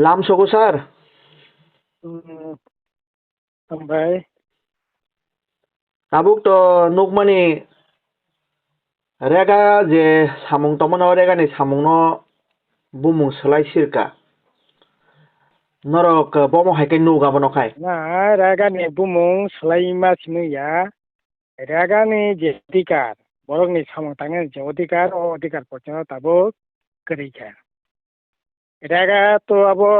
लामस'खौ सार उम, ओमफ्राय abuk to nukmani rega je samung tongmano rega ni samung no bumung selai sirka norok bomo haike nuga bono khai na ragani bumung selaima sinuya ragani je अधिकार borokni samung tangnani je अधिकार o अधिकार porjano tabuk korika raga to abo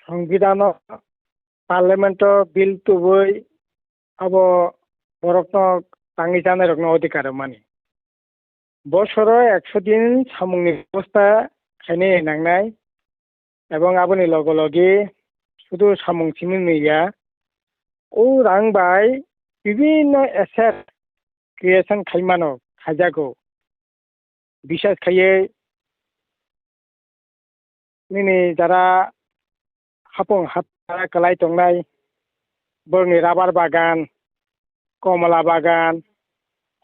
সংবিধানো পার্লামেন্টো bill তুবই abo borokno tangi janai rokno अधिकार mani বছরে 100 দিন samungni ব্যবস্থা খাইনে নাংনাই এবং aboni logologi শুধু samung simi nuya ও রাংবাই বিভিন্ন এসেট ক্রিয়েশন খাইমানো খাইজাগো বিশেষ খাইয়ে নিনি যারা হাপং হাতরা কালাই তংনাই বরনি রাবার বাগান কমলা বাগান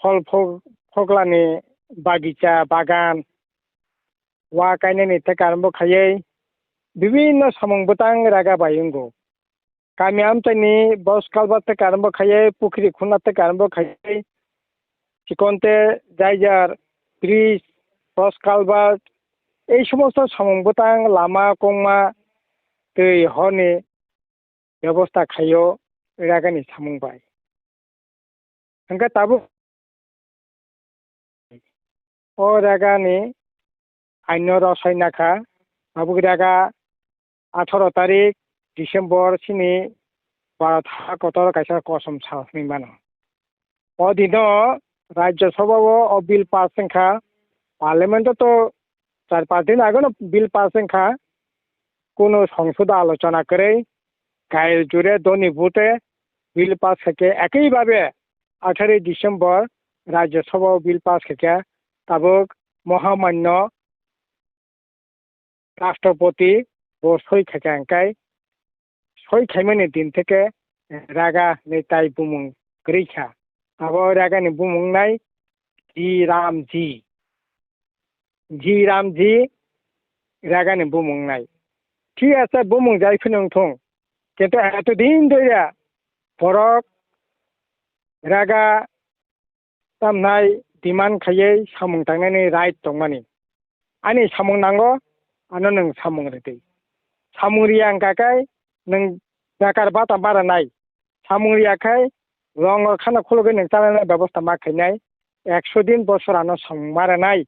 ফল ফগলানি বাগিচা বাগান ওয়া কাইনানি থেকে আরম্ভ খাইয়ে বিভিন্ন samung butang raga bayungo kami amtani bos kalbar থেকে আরম্ভ খাইয়ে পুকুরি খুনা থেকে আরম্ভ খাইয়ে চিকনতে জায়জার ব্রিজ বস কালবার এই সমস্ত samung butang লামা কংমা दै হনি ব্যবস্থা খাইও রাগানি samung bai hangka tabu o ragani aino rosai nakha abuk raga 18 তারিখ ডিসেম্বর সিনি 12 কতর কাইসা কসম সাহসনি মানো অদিন রাজ্যসভাও ও বিল পাস সংখ্যা পার্লামেন্টও তো 4-5 দিন আগে বিল পাস সংখ্যা কোনো সংসদ আলোচনা করে গায়ের জোরে দনি ভোটে বিল পাস থেকে একইভাবে 18 ডিসেম্বর রাজ্যসভাও বিল পাস থেকে তাবক মহামান্য রাষ্ট্রপতি ও সই থেকে আঙ্কাই সই খাইমানি দিন থেকে রাগা নেতাই বুমুং গরিখা আবো রাগানি বুমুং নাই জি রামজি রাগানি বুমুং নাই ঠিক আছে বুমুং যাই ফিনং থং কিন্তু এতদিন ধরে বরক রাগা তামনাই ডিমান্ড খাইয়ে samung tangnani right tongmani ani samung nango ano nang samung reti samung riang kakai nang nakar bata bara nai samung riakai rong khana khologe nang chana ব্যবস্থা ma khainai 100 দিন বছর ano samung mara nai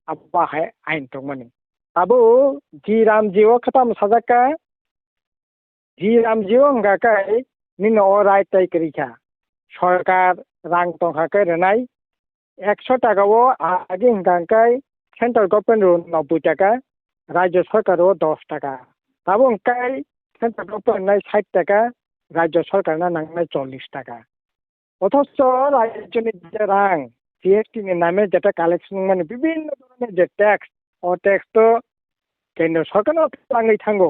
abba hai ain tongmani abu ji ramjio khatam sajaka ji ramjio ngakai nino o right tai krikha সরকার রাং tongkhakai renai 100 টাকাও আগে হিংকাঙ্কাই central government 90 টাকা রাজ্য সরকারও 10 টাকা তাবো হিংকাই central government 60 টাকা রাজ্য সরকার নাংনাই 40 টাকা অথচ রাজ্যনি যে রাং জিএসটি নামে যেটা কালেকশন মানে বিভিন্ন ধরনের যে ট্যাক্স ও ট্যাক্স তো কেন্দ্র সরকারও লাঙাই থাঙ্গো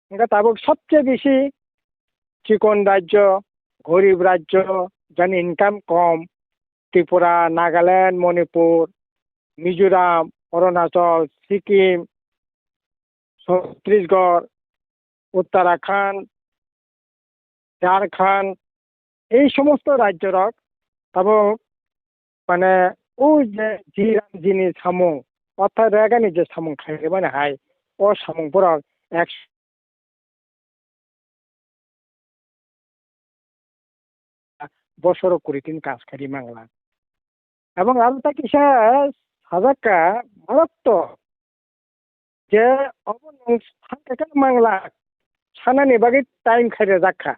হিংকা তাবো সবচেয়ে বেশি চিকন রাজ্য গরিব রাজ্য যার ইনকাম কম ত্রিপুরা নাগাল্যান্ড মণিপুর মিজোরাম অরুণাচল সিকিম ছত্তিশগড় উত্তরাখণ্ড ঝাড়খণ্ড এই সমস্ত রাজ্যরক তাবো মানে ওই যে জিনি samung অর্থাৎ রেগানি যে samung খাইবে মানে হাই ও samungপুরক 100 বছর কুড়ি দিন কাজ করি মাংলা এবং আলতা কিসা সাজাকা মারাত্মক যে অবনং সানকাকা মাংলা সানানি বাকি টাইম খাইরে জাখা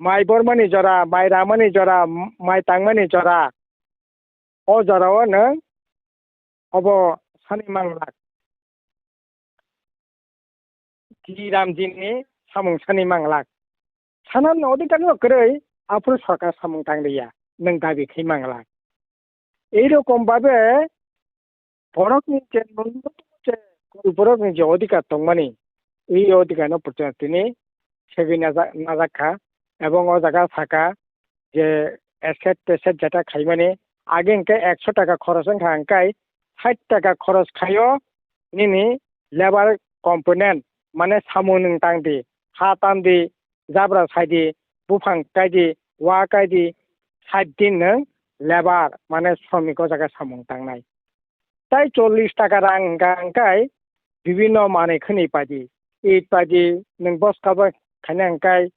মাই বরমানি জরা মাই রামানি জরা মাই তাংমানি জরা ও জরাও নং অব সানি মাংলা জি রামজিনি samung সানি মাংলা সানান অধিকার করে আফুর সরকার samung টাংলিয়া নং দাবি খাই মাংলা এইরকম ভাবে বরকনি যে ন্যূনতম যে বরকনি যে অধিকার তংমানি এই অধিকার প্রচার তিনি সেগি নাজাখা এবং ও জায়গা থাকা যে এসেট টেসেট যেটা খাই মানে আগে ইনকে 100 টাকা খরচ খাঙ্কাই 60 টাকা খরচ খাইও নিনি লেবার कम्पोनेन्ट माने सामु नों तांदि हा तांदि जाब्रा साइदि बुफां गायदि वा गायदि साइड नों लेबार माने श्रमिक जागा सामु तांनाय ताई 40 टाका रां गांकाय विभिन्न माने खनि पादि ईद पादि नों बस काबा खानांकाय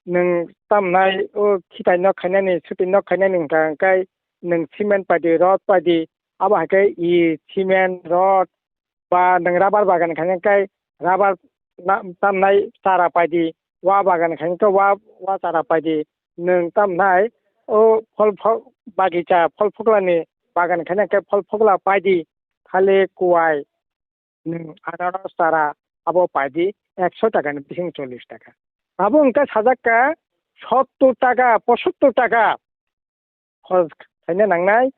नों तामनाय ओ खिताय न खानानि सुति न खानानि गांकाय नों सिमेन्ट पादि रड पादि आबाहाय इ सिमेन्ट रड बा नों राबार बागान खानांकाय राबार तामनाय सारा पादि वा बागान खानांकाय वा सारा पादि नों तामनाय ओ फल बागिचा फल फगलानि बागान खानांकाय फल फगला पादि थाले कुवाय नों आनारस सारा आबो पादि 100 टाका बिसिं 40 टाका आबो उनका साजाक्का 70 टाका 75 टाका खरच खायनो नांनाय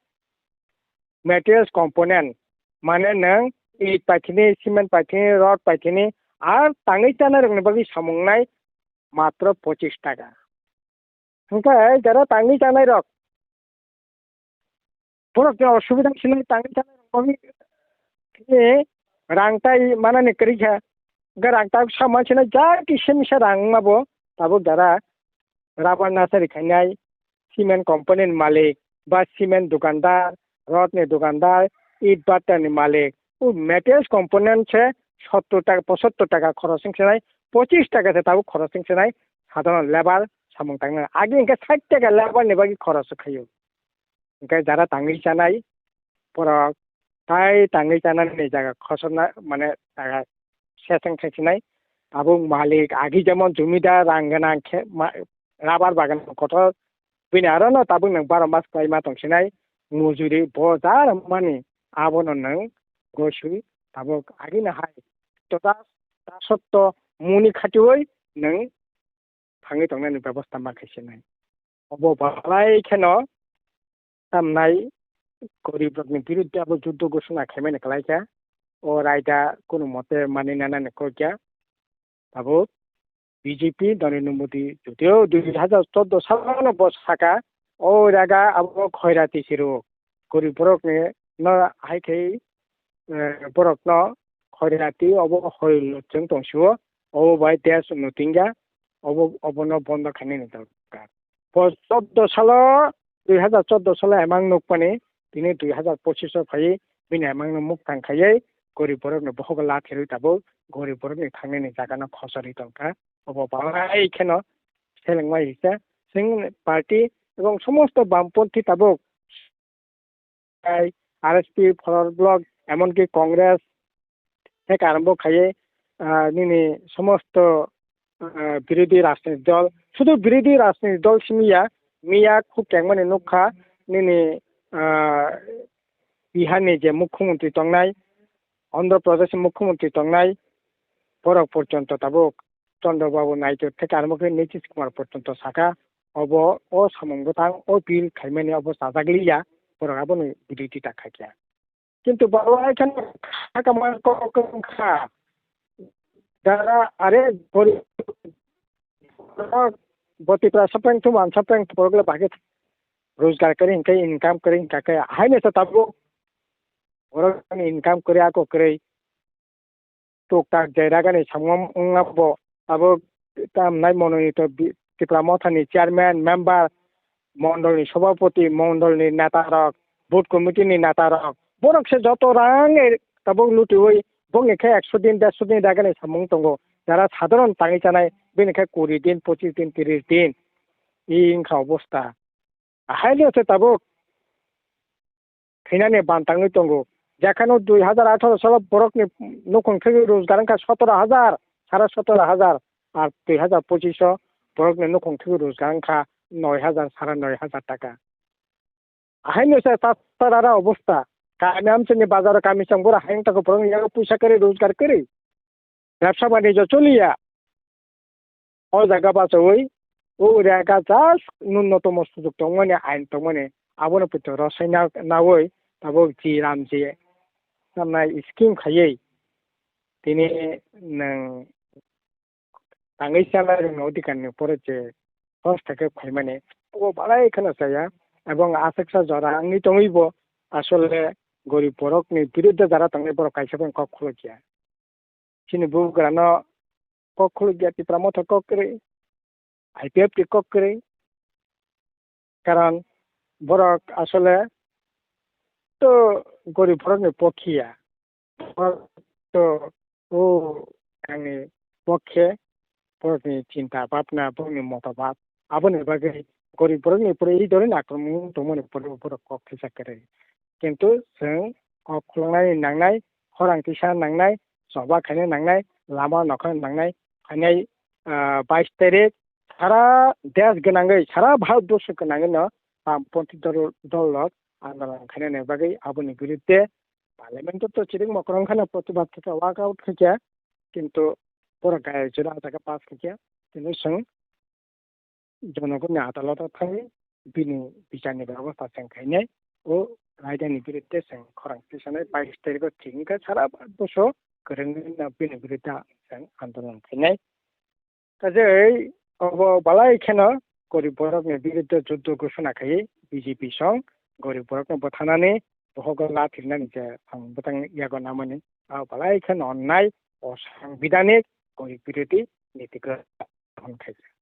मेटेरियल्स कम्पोनेन्ट माने नों इट पाइथिनि सिमेन्ट पाइथिनि रड पाइथिनि आर ताङै ताना रोंनो बागि सामुंनाय मात्र 25 टाका ओमफ्राय जारा ताङै जानाय रक बरफ असुबिदा सिनाय ताङै जानाय बागि रांताय माने करिखा रांता सामान सिनाय जा किसिम रांमाबो ताबो जारा राबार नार्सारि खायनाय सिमेन्ट कम्पानि मालिक बा सिमेन्ट दुकानदार रड ने दुकानदार ईट बाट्टानि मालिक वो मेटेरियल्स कम्पोनेंट से 70 टाका 75 टाका खरसिं सोनाय 25 टाका से ताबो खरसिं सोनाय साधारण लेबार सामुं तांनो आगे इनका 60 टाका लेबार ने बागि खरस खायो इनका जारा ताङै जानाय पर ताई ताङै जानानै जागा खसना माने जागा सेथें खायसिनाय आबो मालिक आगे जेमन जमीदार रांगोना राबार बागान कत बिना आरो न ताबो नों 12 मास गायमा दंसिनाय मजुरि बजार माने आबो नों गसु ताबो आगे ना हाय तो दा सत्त मुनि खाथिवै नों थाङै थांनायनि बेबस्था माखायसिनाय अबो बालाय खेन तामनाय गरिबनि बिरुद्ध आबो जुद्ध घोषणा खायमाय खालायखा ओ रायदा कोनो मते मानिना नखरखा ताबो बीजेपी नरेंद्र मोदी जुदियो 2014 सालाव बसाका ओ रागा अब खैराती सिरो गरीब बरक ने न हायखै बरक न खैराती अब हयल जों दंसुओ ओ बाय देश नुतिंगा अब न बन्द खाने न दरकार 14 साल 2014 साल एमांग नकपाने दिनै 2025 फायै बिना एमांग मुख थांखायै गरीब बरक ने बहग लाथेरै ताबो गरीब बरक ने थांने जागाना खसरि दंका अब बालाय खेन सेलेंमाय हिसा जों पार्टी এবং সমস্ত বামপন্থী তাবক আরএসপি ফরওয়ার্ড ব্লক এমনকি কংগ্রেস থেকে আরম্ভ খাইয়ে নিনি সমস্ত বিরোধী রাজনৈতিক দল শুধু বিরোধী রাজনৈতিক দল মিয়া খুব কেমন নখা নিনি বিহারনি যে মুখ্যমন্ত্রী তংনাই অন্ধ্রপ্রদেশের মুখ্যমন্ত্রী তংনাই বরক পর্যন্ত তাবক চন্দ্রবাবু নাইডু থেকে আরম্ভ করে নীতিশ কুমার পর্যন্ত শাখা अब ओ सामंगतां ओ बिल खायमानि अब साजागलिया बरगाबो बिदिति ताखाया किंतु बावहाय खान खाकामान को खा दारा अरे बतिप्रा सपें तो मान सपें परगले भागे रोजगार करें कई इनकम करें काके हाय ने तबो और इनकम करे आको करे तो ता जयरागानि सामम उंगाबो अब ताम नाय मनोनि तो टिप्रामथानि चेयरमैन मेम्बर मंडलनि सभापति मंडलनि नेतारक बुथ कमिटिनि नेतारक बरक से जत रां तब लुटिवै बंगेखे 100 दिन 150 दिन दागानि सामुं दंगो जारा साधारण ताङै जानाय बेनिखाय 20 दिन 25 दिन 30 दिन इनखा अबस्था हायलियावसो तब खैनानि बानताङै दंगो जेखानो 2018 साल बरकनि नखंखै रोजगार का 17,000 17,500 আর 2025 बरक ने नखंखै रोजगार का 9,000 9,500 টাকা हायनो से तारा अवस्था गामि आमचनि बाजार गामि संबरा हायन तक बरक याग पैसा करे रोजगार करे व्यवसा बाणिज्य चलिया ओ जागा बाचोई ओ रेगा जास न्यूनतम सुजुग दंमने आइन दंमने आबोनो पितो रसायना नावै ताबो जी रामजी नामनाय स्किम खायै दिनै नों ताङै साला जों अधिकारनि परे जे हस्तक्षेप खायमाने ओ बालाय खोनासाया এবং আশেকসা যারা আংনি তংইব আসলে গরিব বরকনি বিরুদ্ধে যারা তংনি বরক কাইসেবেন cock খুলকিয়া sini bugrano kokul jati pramoto kokri IPF ti kokri karon borok asole to gori borok ni pokhiya to o ani pokhe borokni cinta bhabna borokni motobab aboni bagui gori borokni pore ei dore akromung tongmani pore borok kok thisa kare কিন্তু जों अख्लंनाय नांनाय खरां तिसा नांनाय सभा खायनो नांनाय लामा नखानो नांनाय फायनाय 22 तारिख सारा देश गोनाङै सारा भारतबर्ष गोनाङै न बामपन्थी दल आन्दोलन खायनो बागै आबुनि बिरुद्धे पार्लियामेन्ट तो चिरिक मकरं खाना प्रतिबाद के वाकआउट खिया किंतु बर गाय जरा जागा पास खिया किंतु जों जनगणनि आदालत थाङै बिनि बिचारनि व्यवस्था जों खायनाय ओ रायदानि बिरुद्धे जों खरां तिसानाय 22 तारिखआव थिंखा सारा भारतबर्ष गोरों बिनि बिरुद्ध जों आन्दोलन खायनाय काजै अब बालाय खेनो गरिब बरकनि बिरुद्ध जुद्ध घोषणा खायै बीजेपी सं गरिब बरकनो बथानानै बहग लाथिरनानै जे बतang यागो नामनि बालाय खेन अन्नाय असंविधानिक गरिब बिरोधी नीतिखौ खायसे